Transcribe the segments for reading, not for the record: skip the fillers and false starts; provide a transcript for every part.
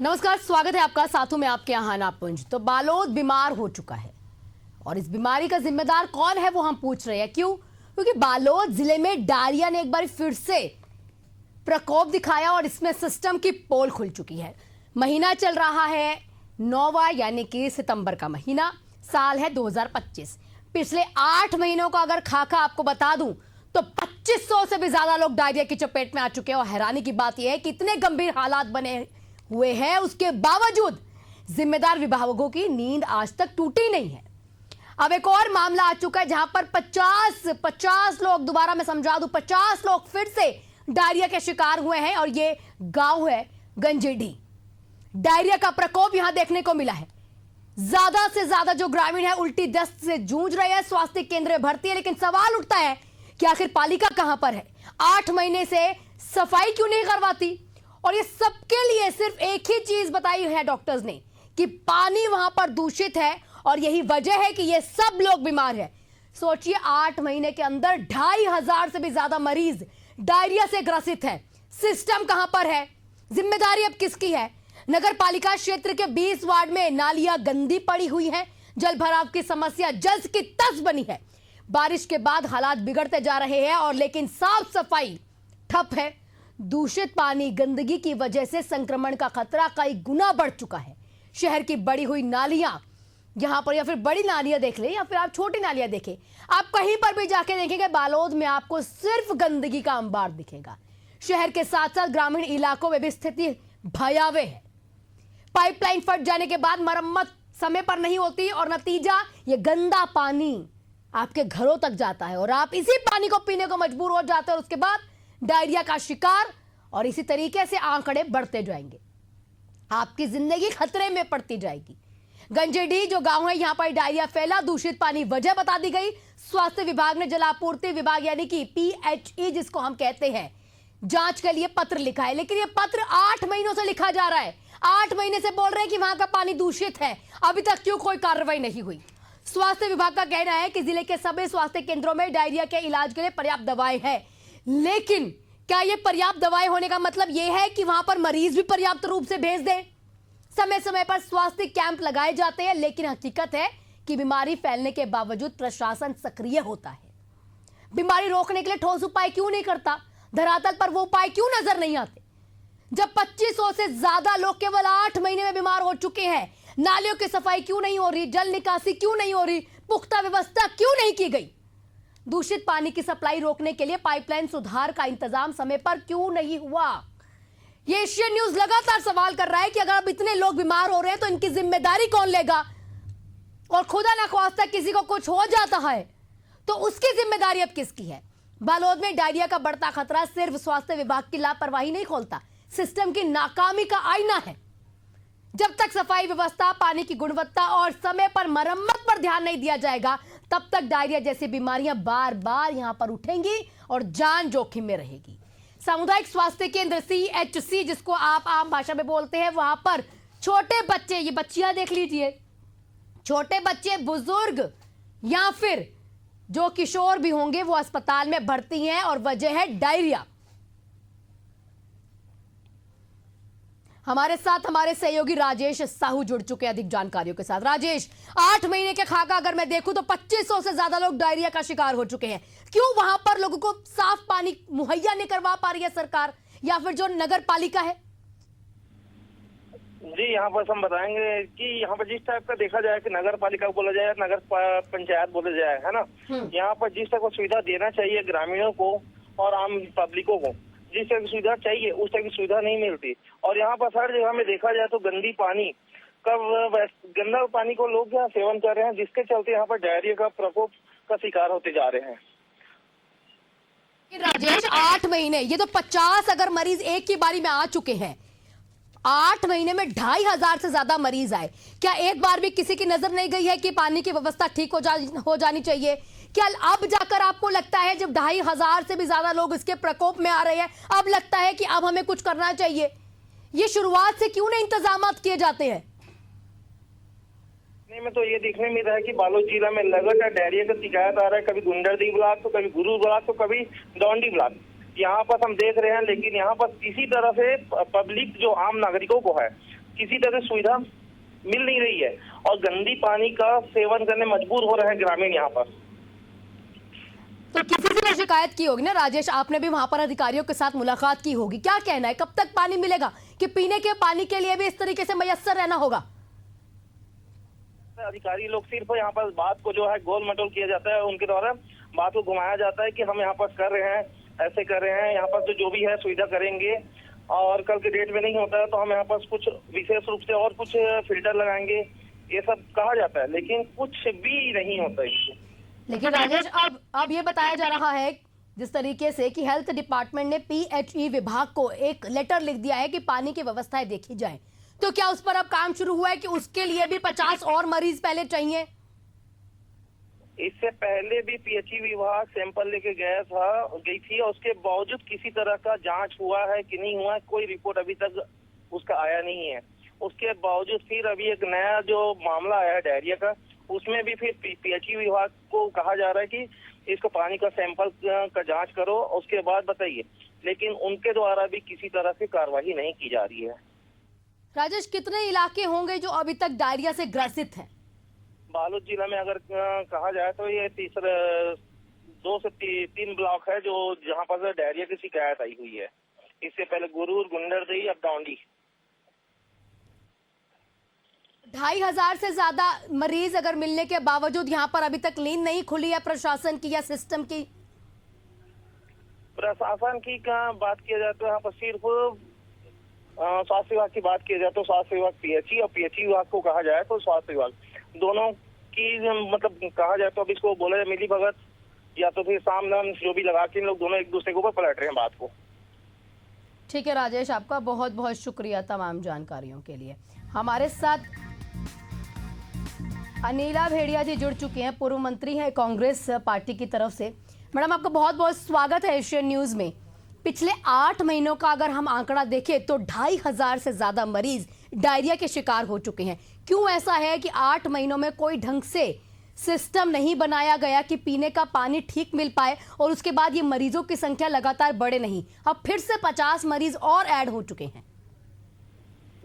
नमस्कार, स्वागत है आपका। साथों में आपके यहाँ नापुंज। तो बालोद बीमार हो चुका है और इस बीमारी का जिम्मेदार कौन है वो हम पूछ रहे हैं। क्यों? क्योंकि बालोद जिले में डायरिया ने एक बार फिर से प्रकोप दिखाया और इसमें सिस्टम की पोल खुल चुकी है। महीना चल रहा है 9वां यानी कि सितंबर का महीना, साल है 2025। पिछले 8 महीनों का अगर खाका आपको बता दूं तो 2500 से भी ज्यादा लोग डायरिया की चपेट में आ चुके हैं। और हैरानी की बात यह है कि इतने गंभीर हालात बने हुए हैं, उसके बावजूद जिम्मेदार विभागों की नींद आज तक टूटी नहीं है। अब एक और मामला आ चुका है जहां पर 50 लोग, दोबारा मैं समझा दूं, 50 लोग फिर से डायरिया के शिकार हुए हैं और ये गांव है गंजेडी। डायरिया का प्रकोप यहां देखने को मिला है। ज्यादा से ज्यादा जो ग्रामीण है उल्टी दस्त से जूझ रहे हैं, स्वास्थ्य केंद्र में भर्ती है। लेकिन सवाल उठता है कि आखिर पालिका कहां पर है? 8 महीने से सफाई क्यों नहीं करवाती? और ये सबके लिए सिर्फ एक ही चीज बताई है डॉक्टर्स ने कि पानी वहां पर दूषित है और यही वजह है कि ये सब लोग बीमार हैं। सोचिए, 8 महीने के अंदर 2500 से भी ज्यादा मरीज डायरिया से ग्रसित है। सिस्टम कहां पर है? जिम्मेदारी अब किसकी है? नगर पालिका क्षेत्र के 20 वार्ड में नालियां गंदी पड़ी हुई हैं। जल भराव की समस्या जस की तस बनी है। बारिश के बाद हालात बिगड़ते जा रहे हैं और लेकिन साफ सफाई ठप है। दूषित पानी, गंदगी की वजह से संक्रमण का खतरा कई गुना बढ़ चुका है। शहर की बड़ी हुई नालियां यहां पर, या फिर बड़ी नालियां देख ले या फिर आप छोटी नालियां देखें, आप कहीं पर भी जाके देखेंगे बालोद में आपको सिर्फ गंदगी का अंबार दिखेगा। शहर के साथ साथ ग्रामीण इलाकों में भी स्थिति भयावह है। पाइपलाइन फट जाने के बाद मरम्मत समय पर नहीं होती और नतीजा ये गंदा पानी आपके घरों तक जाता है और आप इसी पानी को पीने को मजबूर हो जाते हैं और उसके बाद डायरिया का शिकार, और इसी तरीके से आंकड़े बढ़ते जाएंगे। आपकी जिंदगी खतरे में पड़ती जाएगी। गंजेडी जो गांव है, यहां पर डायरिया फैला, दूषित पानी वजह बता दी गई। स्वास्थ्य विभाग ने जलापूर्ति विभाग यानी कि PHE जिसको हम कहते हैं, जांच के लिए पत्र लिखा है। लेकिन यह पत्र 8 महीनों से लिखा जा रहा है। 8 महीने से बोल रहे हैं कि वहां का पानी दूषित है, अभी तक क्यों कोई कार्रवाई नहीं हुई? स्वास्थ्य विभाग का कहना है कि जिले के सभी स्वास्थ्य केंद्रों में डायरिया के इलाज के लिए पर्याप्त दवाएं हैं। लेकिन क्या यह पर्याप्त दवाएं होने का मतलब यह है कि वहां पर मरीज भी पर्याप्त रूप से भेज दें? समय समय पर स्वास्थ्य कैंप लगाए जाते हैं, लेकिन हकीकत है कि बीमारी फैलने के बावजूद प्रशासन सक्रिय होता है। बीमारी रोकने के लिए ठोस उपाय क्यों नहीं करता? धरातल पर वो उपाय क्यों नजर नहीं आते? जब 2500 से ज्यादा लोग केवल 8 महीने में बीमार हो चुके हैं, नालियों की सफाई क्यों नहीं हो रही? जल निकासी क्यों नहीं हो रही? पुख्ता व्यवस्था क्यों नहीं की गई? दूषित पानी की सप्लाई रोकने के लिए पाइपलाइन सुधार का इंतजाम समय पर क्यों नहीं हुआ? ये एशियन न्यूज लगातार सवाल कर रहा है कि अगर अब इतने लोग बीमार हो रहे हैं तो इनकी जिम्मेदारी कौन लेगा? और खुदा ना ख्वास्ता किसी को कुछ हो जाता है तो उसकी जिम्मेदारी अब किसकी है? बालोद में डायरिया का बढ़ता खतरा सिर्फ स्वास्थ्य विभाग की लापरवाही नहीं खोलता, सिस्टम की नाकामी का आईना है। जब तक सफाई व्यवस्था, पानी की गुणवत्ता और समय पर मरम्मत पर ध्यान नहीं दिया जाएगा, तब तक डायरिया जैसी बीमारियां बार बार यहां पर उठेंगी और जान जोखिम में रहेगी। सामुदायिक स्वास्थ्य केंद्र CHC जिसको आप आम भाषा में बोलते हैं, वहां पर छोटे बच्चे, ये बच्चियां देख लीजिए, छोटे बच्चे, बुजुर्ग या फिर जो किशोर भी होंगे वो अस्पताल में भर्ती हैं और वजह है डायरिया। हमारे साथ हमारे सहयोगी राजेश साहू जुड़ चुके हैं अधिक जानकारियों के साथ। राजेश, 8 महीने के खाका अगर मैं देखूं तो 2500 से ज्यादा लोग डायरिया का शिकार हो चुके हैं। क्यों वहां पर लोगों को साफ पानी मुहैया नहीं करवा पा रही है सरकार या फिर जो नगर पालिका है? जी, यहाँ पर हम बताएंगे कि यहाँ पर जिस टाइप का देखा जाए कि नगर पालिका बोला जाए, नगर पंचायत बोला जाए, है ना, यहाँ पर जिस टाइप का सुविधा देना चाहिए ग्रामीणों को और आम पब्लिकों को, जिस टाइप की सुविधा चाहिए उस टाइप की सुविधा नहीं मिलती। और यहाँ पर हर जगह में देखा जाए तो गंदी पानी गंदा पानी को लोग यहाँ सेवन कर रहे हैं, जिसके चलते यहाँ पर डायरिया का प्रकोप का शिकार होते जा रहे हैं। राजेश, 8 महीने, ये तो 50 अगर मरीज एक ही बारी में आ चुके हैं, 8 महीने में 2500 से ज्यादा मरीज आए। क्या एक बार भी किसी की नजर नहीं गई है कि पानी की व्यवस्था ठीक हो जानी चाहिए? क्या अब जाकर आपको लगता है, जब 2500 से भी ज्यादा लोग इसके प्रकोप में आ रहे हैं, अब लगता है कि अब हमें कुछ करना चाहिए? ये शुरुआत से क्यों नहीं इंतजाम किए जाते हैं? में तो ये देखने में रहा है कि बालोद जिला में लगातार डायरिया का शिकायत आ रहा है। कभी गुंडरदी ब्लॉक तो कभी गुरु ब्लॉक तो कभी डोंडी ब्लॉक, यहाँ पर हम देख रहे हैं। लेकिन यहाँ पर किसी तरह से पब्लिक जो आम नागरिकों को है किसी तरह से सुविधा मिल नहीं रही है और गंदी पानी का सेवन करने मजबूर हो रहे हैं ग्रामीण यहाँ पर। तो किसी से भी शिकायत की होगी ना राजेश, आपने भी वहां पर अधिकारियों के साथ मुलाकात की होगी, क्या कहना है, कब तक पानी मिलेगा कि पीने के पानी के लिए भी इस तरीके से मयस्सर रहना होगा? अधिकारी लोग सिर्फ यहाँ पर बात को जो है गोल मटोल किया जाता है, उनके द्वारा बात को घुमाया जाता है कि हम यहाँ पर कर रहे हैं, ऐसे कर रहे हैं, यहाँ पर तो जो भी है सुविधा करेंगे और कल के डेट में नहीं होता है तो हम यहाँ पर कुछ विशेष रूप से और कुछ फिल्टर लगाएंगे, ये सब कहा जाता है, लेकिन कुछ भी नहीं होता है। लेकिन राजेश अब ये बताया जा रहा है जिस तरीके से कि हेल्थ डिपार्टमेंट ने PHE विभाग को एक लेटर लिख दिया है कि पानी की व्यवस्थाएं देखी जाए, तो क्या उस पर अब काम शुरू हुआ है कि उसके लिए भी 50 और मरीज पहले चाहिए? इससे पहले भी PHE विभाग सैंपल लेके गई थी और उसके बावजूद किसी तरह का जांच हुआ है कि नहीं हुआ है, कोई रिपोर्ट अभी तक उसका आया नहीं है। उसके बावजूद फिर अभी एक नया जो मामला आया है डायरिया का, उसमें भी फिर PHE विभाग को कहा जा रहा है कि इसको पानी का सैंपल का जांच करो उसके बाद बताइए, लेकिन उनके द्वारा भी किसी तरह से कार्रवाई नहीं की जा रही है। राजेश, कितने इलाके होंगे जो अभी तक डायरिया से ग्रसित हैं? बालोद जिला में अगर कहा जाए तो ये 2 से 3 ब्लॉक है जो जहाँ पर डायरिया की शिकायत आई हुई है। इससे पहले गुरूर, गुंडरदेही, अब डांडी। 2500 से ज्यादा मरीज अगर मिलने के बावजूद यहाँ पर अभी तक नींद नहीं खुली है प्रशासन की या सिस्टम की? प्रशासन की बात किया जाए तो यहाँ पर सिर्फ स्वास्थ्य विभाग की बात की जाए तो स्वास्थ्य विभाग PHE और PHE विभाग को कहा जाए तो स्वास्थ्य विभाग, दोनों की मतलब कहा जाए तो अब इसको बोला जाए मिली भगत या तो फिर सामने जो भी लगा के इन लोग दोनों एक दूसरे के ऊपर पलट रहे हैं बात को। ठीक है राजेश, आपका बहुत बहुत शुक्रिया तमाम जानकारियों के लिए। हमारे साथ अनिला भेड़िया जी जुड़ चुके हैं, पूर्व मंत्री हैं कांग्रेस पार्टी की तरफ से। मैडम, आपका बहुत बहुत स्वागत है एशियन न्यूज में। पिछले 8 महीनों का अगर हम आंकड़ा देखें तो 2500 से ज्यादा मरीज डायरिया के शिकार हो चुके हैं। क्यों ऐसा है कि 8 महीनों में कोई ढंग से सिस्टम नहीं बनाया गया कि पीने का पानी ठीक मिल पाए और उसके बाद ये मरीजों की संख्या लगातार बढ़े नहीं? अब फिर से 50 मरीज और ऐड हो चुके हैं।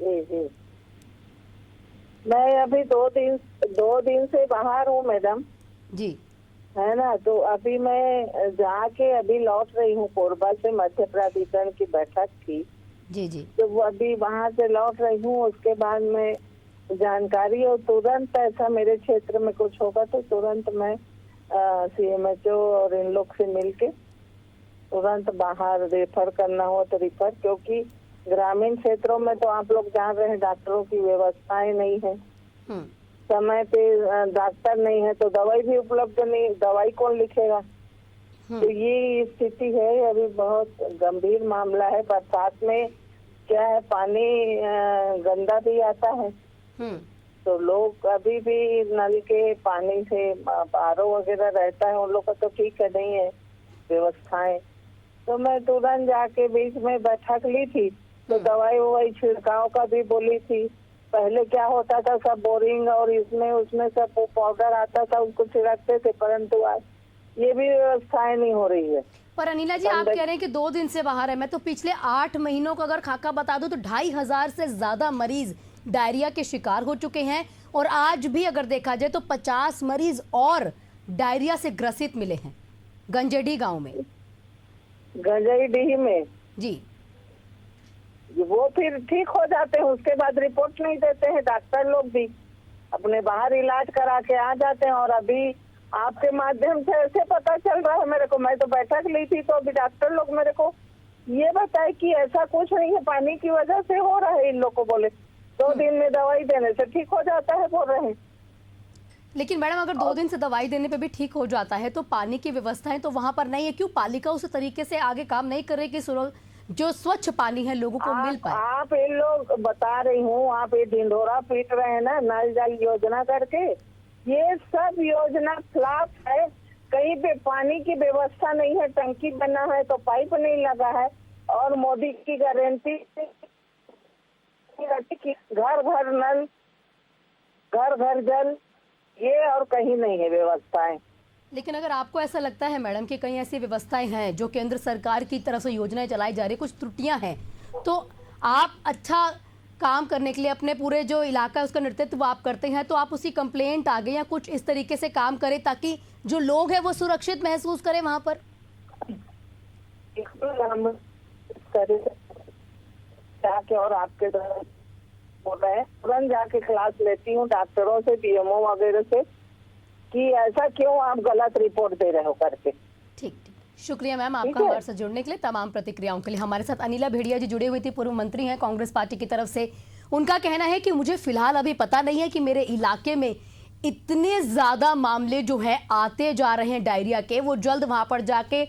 जी, मैं अभी 2 दिन से बाहर हूँ मैडम जी, है ना, तो अभी मैं जाके अभी लौट रही हूँ कोरबा से, मध्य प्राधिकरण की बैठक थी जी जी, तो वो अभी वहाँ से लौट रही हूँ। उसके बाद मैं जानकारी और तुरंत ऐसा मेरे क्षेत्र में कुछ होगा तो तुरंत मैं CMHO और इन लोग से मिलके तुरंत बाहर रेफर करना हो तो रेफर, क्योंकि ग्रामीण क्षेत्रों में तो आप लोग जान रहे हैं डॉक्टरों की व्यवस्थाएं नहीं है, समय पे डॉक्टर नहीं है तो दवाई भी उपलब्ध नहीं, दवाई कौन लिखेगा? तो ये स्थिति है, अभी बहुत गंभीर मामला है। बरसात में क्या है, पानी गंदा भी आता है तो लोग अभी भी नल के पानी से RO वगैरह रहता है उन लोग का तो ठीक है, नहीं है व्यवस्थाएं। तो मैं तुरंत जाके बीच में बैठक ली थी तो दवाई ववाई छिड़काव का भी बोली थी। पहले क्या होता था, सब बोरिंग और इसमें उसमें सब पाउडर आता था उसको छिड़कते थे, परंतु आज ये भी व्यवस्थाएं नहीं हो रही है। पर अनिला जी, आप कह रहे हैं कि 2 दिन से बाहर है, मैं तो पिछले 8 महीनों का अगर खाका बता दूं तो 2500 से ज्यादा मरीज डायरिया के शिकार हो चुके हैं और आज भी अगर देखा जाए तो 50 मरीज और डायरिया से ग्रसित मिले हैं गंजेडी गांव में। गंजेडी में जी, वो फिर ठीक हो जाते हैं, उसके बाद रिपोर्ट नहीं देते हैं, डॉक्टर लोग भी अपने बाहर इलाज करा के आ जाते हैं। और अभी आपके माध्यम से ऐसे पता चल रहा है मेरे को, मैं तो बैठक ली थी तो अभी डॉक्टर लोग मेरे को ये बताए कि ऐसा कुछ नहीं है, पानी की वजह से हो रहा है। इन लोग को बोले 2 दिन में दवाई देने से ठीक हो जाता है बोल रहे हैं। लेकिन मैडम, अगर 2 दिन से दवाई देने पे भी ठीक हो जाता है तो पानी की व्यवस्थाएं तो वहां पर नहीं है, क्यों पालिका उस तरीके से आगे काम नहीं कर रही कि जो स्वच्छ पानी है लोगों को मिल पाए? आप इन लोग बता रही हूँ, आप ये ढिंढोरा पीट रहे हैं ना नल जल योजना करके, ये सब योजना फ्लॉप है। कहीं पे पानी की व्यवस्था नहीं है, टंकी बना है तो पाइप नहीं लगा है और मोदी की गारंटी घर घर नल, घर घर जल, ये और कहीं नहीं है व्यवस्थाएं। लेकिन अगर आपको ऐसा लगता है मैडम कि कहीं ऐसी व्यवस्थाएं हैं जो केंद्र सरकार की तरफ से योजनाएं चलाई जा रही है, कुछ त्रुटियां हैं, तो आप अच्छा काम करने के लिए अपने पूरे जो इलाका है उसका नेतृत्व आप करते हैं, तो आप उसी कंप्लेंट आगे या कुछ इस तरीके से काम करें ताकि जो लोग हैं वो सुरक्षित महसूस करें वहां पर? हम जाके और आपके द्वारा बोल रहे हैं, तुरंत जाके क्लास लेती हूँ डॉक्टरों से, पीएमओ वगैरह से, कि ऐसा क्यों आप गलत रिपोर्ट दे रहे हो करके। ठीक, शुक्रिया मैम आपका हमारे साथ जुड़ने के लिए, तमाम प्रतिक्रियाओं के लिए। हमारे साथ अनिला भेड़िया जी जुड़े हुए थे, पूर्व मंत्री हैं कांग्रेस पार्टी की तरफ से। उनका कहना है कि मुझे फिलहाल अभी पता नहीं है कि मेरे इलाके में इतने ज्यादा मामले जो है आते जा रहे हैं डायरिया के, वो जल्द वहां पर जाके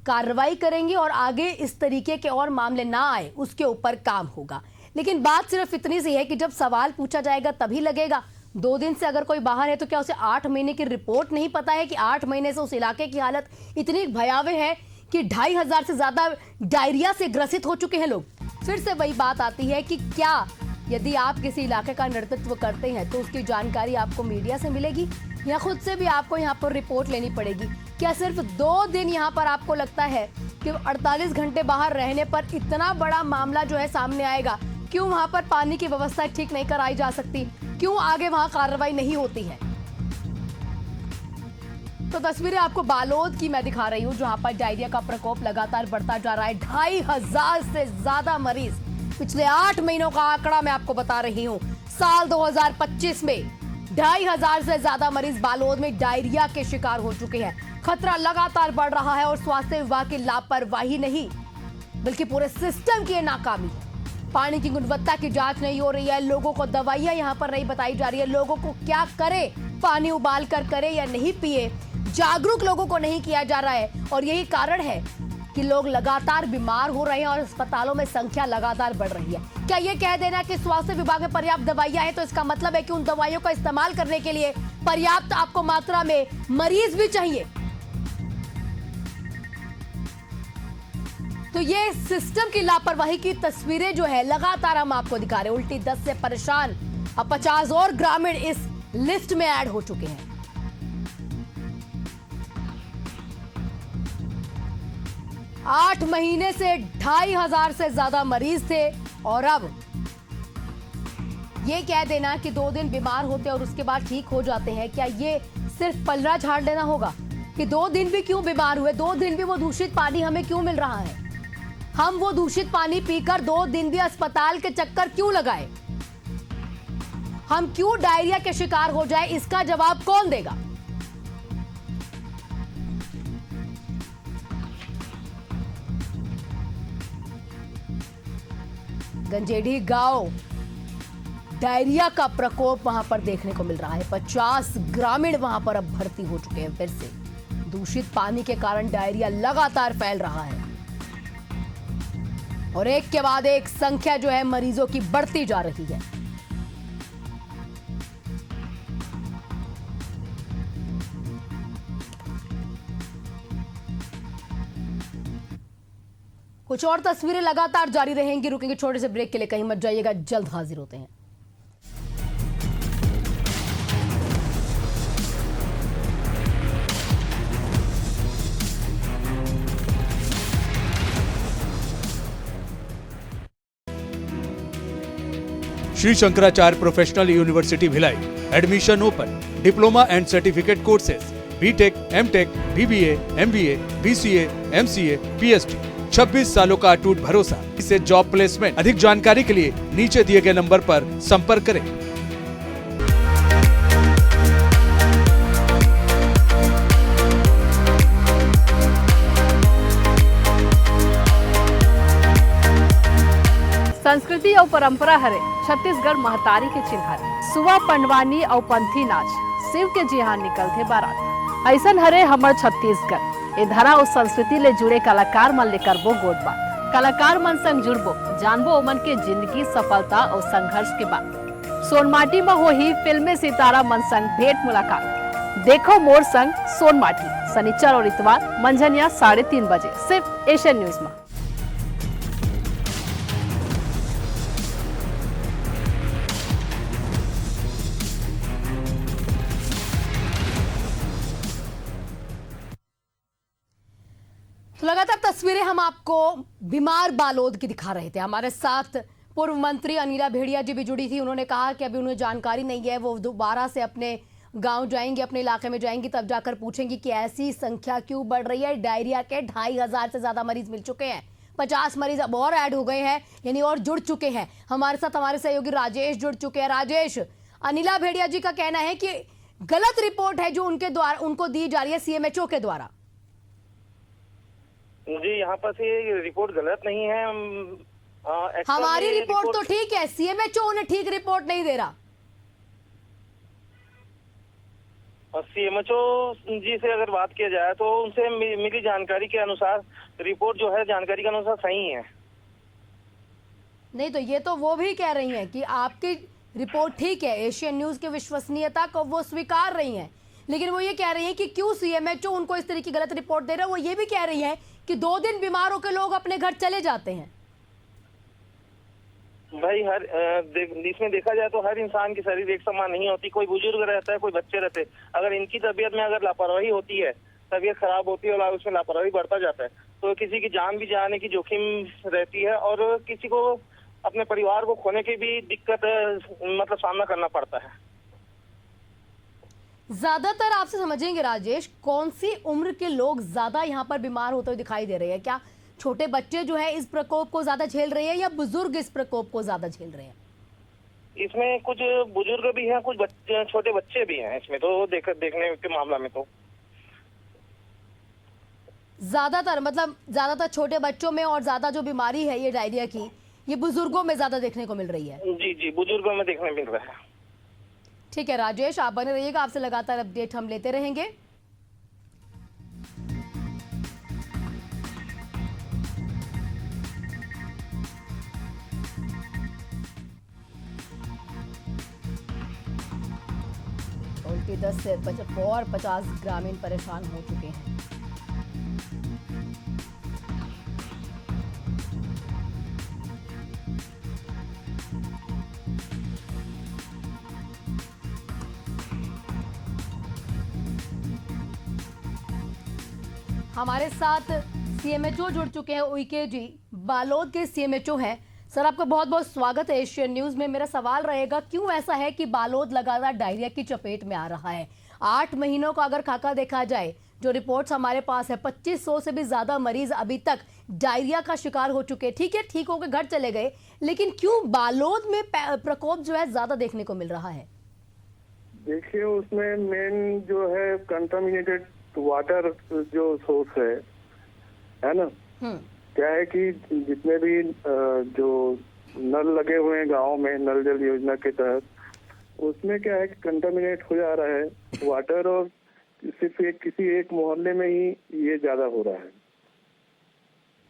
कार्रवाई करेंगे और आगे इस तरीके के और मामले ना आए उसके ऊपर काम होगा। लेकिन बात सिर्फ इतनी सी है कि जब सवाल पूछा जाएगा तभी लगेगा। 2 दिन से अगर कोई बाहर है तो क्या उसे 8 महीने की रिपोर्ट नहीं पता है कि 8 महीने से उस इलाके की हालत इतनी भयावह है कि 2500 से ज्यादा डायरिया से ग्रसित हो चुके हैं लोग। फिर से वही बात आती है कि क्या यदि आप किसी इलाके का नेतृत्व करते हैं तो उसकी जानकारी आपको मीडिया से मिलेगी या खुद से भी आपको यहाँ पर रिपोर्ट लेनी पड़ेगी? क्या सिर्फ 2 दिन यहाँ पर आपको लगता है कि 48 घंटे बाहर रहने पर इतना बड़ा मामला जो है सामने आएगा? क्यों वहां पर पानी की व्यवस्था ठीक नहीं कराई जा सकती? क्यों आगे वहां कार्रवाई नहीं होती है? तो तस्वीरें आपको बालोद की मैं दिखा रही हूं, जहां पर डायरिया का प्रकोप लगातार बढ़ता जा रहा है। 2500 से ज्यादा मरीज, पिछले 8 महीनों का आंकड़ा मैं आपको बता रही हूं। साल 2025 में 2500 से ज्यादा मरीज बालोद में डायरिया के शिकार हो चुके हैं। खतरा लगातार बढ़ रहा है और स्वास्थ्य विभाग की लापरवाही नहीं बल्कि पूरे सिस्टम की नाकामी है। पानी की गुणवत्ता की जांच नहीं हो रही है, लोगों को दवाइयां यहां पर नहीं बताई जा रही है, लोगों को क्या करे, पानी उबाल कर करे या नहीं पिए, जागरूक लोगों को नहीं किया जा रहा है। और यही कारण है कि लोग लगातार बीमार हो रहे हैं और अस्पतालों में संख्या लगातार बढ़ रही है। क्या ये कह देना कि स्वास्थ्य विभाग में पर्याप्त दवाइयां हैं तो इसका मतलब है कि उन दवाइयों का इस्तेमाल करने के लिए पर्याप्त आपको मात्रा में मरीज भी चाहिए? तो ये सिस्टम की लापरवाही की तस्वीरें जो है लगातार हम आपको दिखा रहे हैं। उल्टी दस्त से परेशान अब 50 और ग्रामीण इस लिस्ट में ऐड हो चुके हैं। आठ महीने से 2500 से ज्यादा मरीज थे और अब ये कह देना कि 2 दिन बीमार होते और उसके बाद ठीक हो जाते हैं, क्या ये सिर्फ पलड़ा झाड़ लेना होगा? कि 2 दिन भी क्यों बीमार हुए, 2 दिन भी वो दूषित पानी हमें क्यों मिल रहा है? हम वो दूषित पानी पीकर 2 दिन भी अस्पताल के चक्कर क्यों लगाए? हम क्यों डायरिया के शिकार हो जाए, इसका जवाब कौन देगा? गंजेड़ी गांव, डायरिया का प्रकोप वहां पर देखने को मिल रहा है। 50 ग्रामीण वहां पर अब भर्ती हो चुके हैं। फिर से दूषित पानी के कारण डायरिया लगातार फैल रहा है और एक के बाद एक संख्या जो है मरीजों की बढ़ती जा रही है। कुछ और तस्वीरें लगातार जारी रहेंगी। रुकेंगे छोटे से ब्रेक के लिए, कहीं मत जाइएगा, जल्द हाजिर होते हैं। Shri Shankaracharya professional university Bhilai, admission open, diploma and certificate courses, BTech, MTech, BBA, MBA, BCA, MCA, PhD, 26 सालों का अटूट भरोसा। इससे जॉब प्लेसमेंट। अधिक जानकारी के लिए नीचे दिए गए नंबर पर संपर्क करें। संस्कृति और परंपरा हरे छत्तीसगढ़ महतारी के चिन्ह। सुवा पंडवानी और पंथी नाच शिव के जिहां निकलते बारात। ऐसन हरे हमर छत्तीसगढ़ ए धरा और संस्कृति ले जुड़े कलाकार मन ले करबो गोट बात। कलाकार मन संग जुड़बो, जानबो ओमन के जिंदगी, सफलता और संघर्ष के बात। सोनमाटी में हो ही फिल्मी सितारा मन संग भेंट मुलाकात। देखो मोर संग सोनमाटी, शनिचर और इतवार मंझनिया 3:30 बजे, सिर्फ एशियन न्यूज में। तो लगातार तस्वीरें हम आपको बीमार बालोद की दिखा रहे थे। हमारे साथ पूर्व मंत्री अनिला भेड़िया जी भी जुड़ी थी। उन्होंने कहा कि अभी उन्हें जानकारी नहीं है, वो दोबारा से अपने गांव जाएंगे, अपने इलाके में जाएंगी, तब जाकर पूछेंगी कि ऐसी संख्या क्यों बढ़ रही है। डायरिया के 2500 से ज्यादा मरीज मिल चुके हैं, 50 मरीज अब और ऐड हो गए हैं, यानी और जुड़ चुके हैं। हमारे साथ हमारे सहयोगी राजेश जुड़ चुके हैं। राजेश, अनिला भेड़िया जी का कहना है कि गलत रिपोर्ट है जो उनके द्वारा उनको दी जा रही है सीएमएचओ के द्वारा। जी, यहाँ पर से रिपोर्ट गलत नहीं है। हमारी रिपोर्ट तो ठीक है, सीएमएचओ उन्हें ठीक रिपोर्ट नहीं दे रहा। सीएमएचओ जी से अगर बात किया जाए तो उनसे मिली जानकारी के अनुसार रिपोर्ट जो है जानकारी के अनुसार सही है। नहीं तो ये तो वो भी कह रही हैं कि आपकी रिपोर्ट ठीक है, एशियन न्यूज की विश्वसनीयता को वो स्वीकार रही हैं, लेकिन वो ये कह रही हैं कि क्यों सीएमएचओ उनको इस तरह की गलत रिपोर्ट दे रहा है। वो ये भी कह रही है कि 2 दिन बीमार होकर लोग अपने घर चले जाते हैं। भाई इसमें देखा जाए तो हर इंसान की शरीर एक समान नहीं होती। कोई बुजुर्ग रहता है, कोई बच्चे रहते हैं। अगर इनकी तबीयत में अगर लापरवाही होती है, तबीयत खराब होती है और उसमें लापरवाही बढ़ता जाता है, तो किसी की जान भी जाने की जोखिम रहती है और किसी को अपने परिवार को खोने की भी दिक्कत मतलब सामना करना पड़ता है। ज्यादातर आपसे समझेंगे राजेश, कौन सी उम्र के लोग ज्यादा यहाँ पर बीमार होते हुए दिखाई दे रहे हैं? क्या छोटे बच्चे जो है इस प्रकोप को ज्यादा झेल रहे हैं या बुजुर्ग इस प्रकोप को ज्यादा झेल रहे हैं? इसमें कुछ बुजुर्ग भी हैं, कुछ छोटे बच्चे भी हैं। इसमें तो देखने के मामला में तो ज्यादातर छोटे बच्चों में और ज्यादा जो बीमारी है ये डायरिया की, ये बुजुर्गों में ज्यादा देखने को मिल रही है। जी, बुजुर्गों में देखने मिल रहा है। ठीक है राजेश, आप बने रहिएगा, आपसे लगातार अपडेट हम लेते रहेंगे। उल्टी दस्त से 50 ग्रामीण परेशान हो चुके हैं। हमारे साथ सीएमएचओ जुड़ चुके हैं, उइके जी बालोद के सीएमएचओ हैं। सर, आपका बहुत बहुत स्वागत है एशियन न्यूज में। मेरा सवाल रहेगा, क्यों ऐसा है कि बालोद लगातार डायरिया की चपेट में आ रहा है? 8 महीनों का अगर खाका देखा जाए, जो रिपोर्ट्स हमारे पास है, 2500 से भी ज्यादा मरीज अभी तक डायरिया का शिकार हो चुके हैं। ठीक है, ठीक होकर घर चले गए, लेकिन क्यों बालोद में प्रकोप जो है ज्यादा देखने को मिल रहा है? देखिए, उसमें मेन जो है कंटामिनेटेड वाटर जो सोर्स है ना। क्या है कि जितने भी जो नल लगे हुए हैं गाँव में, नल जल योजना के तहत, उसमें क्या है कि कंटामिनेट हो जा रहा है वाटर, और सिर्फ किसी एक मोहल्ले में ही ये ज्यादा हो रहा है।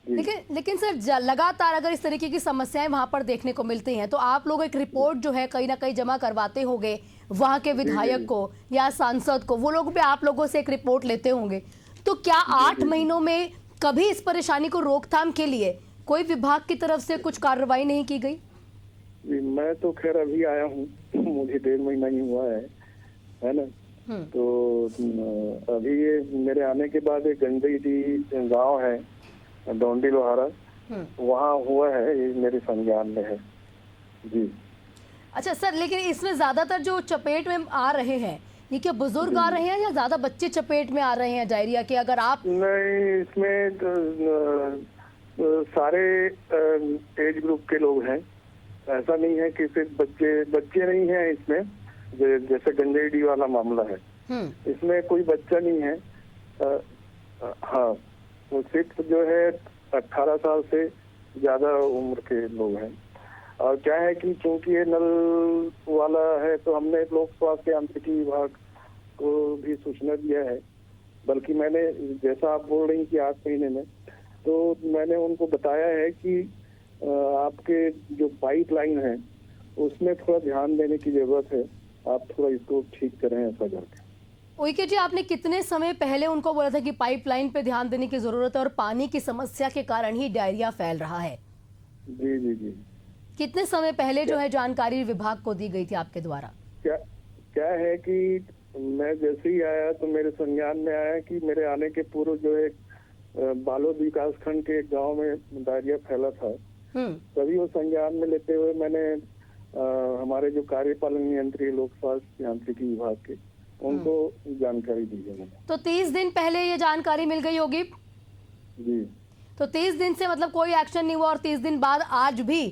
लेकिन सर, लगातार अगर इस तरीके की समस्याएं वहां पर देखने को मिलती हैं, तो आप लोग एक रिपोर्ट जो है कहीं ना कहीं जमा करवाते होंगे वहां के विधायक को या सांसद को, वो लोग भी आप लोगों से एक रिपोर्ट लेते होंगे। तो क्या 8 महीनों में कभी इस परेशानी को रोकथाम के लिए कोई विभाग की तरफ से कुछ कार्रवाई नहीं की गई? मैं तो खैर अभी आया हूँ, मुझे 1.5 महीना ही हुआ है ना। तो अभी ये मेरे आने के बाद एक गंजई गाँव है, डोंडी लोहारा, वहाँ हुआ है, ये मेरे संज्ञान में है जी। अच्छा सर, लेकिन इसमें ज्यादातर जो चपेट में आ रहे हैं, ये क्या बुजुर्ग आ रहे हैं या ज्यादा बच्चे चपेट में आ रहे हैं डायरिया के? अगर आप नहीं, इसमें सारे एज ग्रुप के लोग हैं, ऐसा नहीं है कि सिर्फ बच्चे नहीं हैं इसमें। जैसे गंजेडी वाला मामला है, इसमें कोई बच्चा नहीं है। हाँ, तो सिर्फ जो है 18 साल से ज्यादा उम्र के लोग हैं। और क्या है कि चूंकि ये नल वाला है, तो हमने लोक स्वास्थ्य यांत्रिकी विभाग को भी सूचना दिया है। बल्कि मैंने, जैसा आप बोल रही कि 8 महीने में, तो मैंने उनको बताया है कि आपके जो पाइपलाइन है उसमें थोड़ा ध्यान देने की जरूरत है, आप थोड़ा इसको ठीक करें ऐसा करके। उइके जी, आपने कितने समय पहले उनको बोला था कि पाइपलाइन पे ध्यान देने की जरूरत है और पानी की समस्या के कारण ही डायरिया फैल रहा है? जी जी जी। कितने समय पहले जो है जानकारी विभाग को दी गई थी आपके द्वारा? क्या है कि मैं जैसे ही आया तो मेरे संज्ञान में आया कि मेरे आने के पूर्व जो है बालोद विकास खंड के एक गाँव में डायरिया फैला था, तभी वो संज्ञान में लेते हुए मैंने हमारे जो कार्यपालन नियंत्री लोक स्वास्थ्य यांत्रिकी विभाग के उनको जानकारी दी है मैंने। तो 30 दिन पहले ये जानकारी मिल गई होगी। जी, तो 30 दिन से मतलब कोई एक्शन नहीं हुआ और 30 दिन बाद आज भी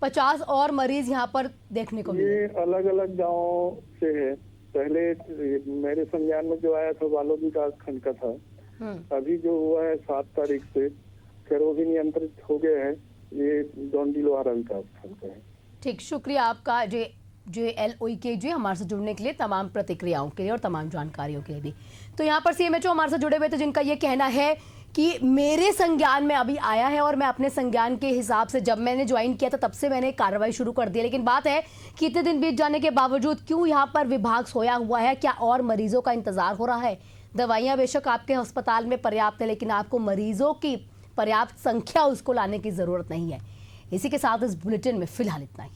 50 और मरीज यहाँ पर देखने को मिले। ये अलग अलग गाँव से है। पहले मेरे संज्ञान में जो आया था बालोद विकास खंड का था। अभी जो हुआ है 7 तारीख से खैर वो भी नियंत्रित हो गया है। ये डोंडीलोहारा विकास खंड का है। ठीक, शुक्रिया आपका JLOE के जी हमारे से जुड़ने के लिए, तमाम प्रतिक्रियाओं के लिए और तमाम जानकारियों के लिए भी। तो यहाँ पर CMHO हमारे से जुड़े हुए थे जिनका ये कहना है कि मेरे संज्ञान में अभी आया है और मैं अपने संज्ञान के हिसाब से जब मैंने ज्वाइन किया था तब से मैंने कार्रवाई शुरू कर दी है। लेकिन बात है कि इतने दिन बीत जाने के बावजूद क्यों यहाँ पर विभाग सोया हुआ है? क्या और मरीजों का इंतजार हो रहा है? दवाइयाँ बेशक आपके अस्पताल में पर्याप्त है, लेकिन आपको मरीजों की पर्याप्त संख्या उसको लाने की जरूरत नहीं है। इसी के साथ इस बुलेटिन में फिलहाल इतना ही।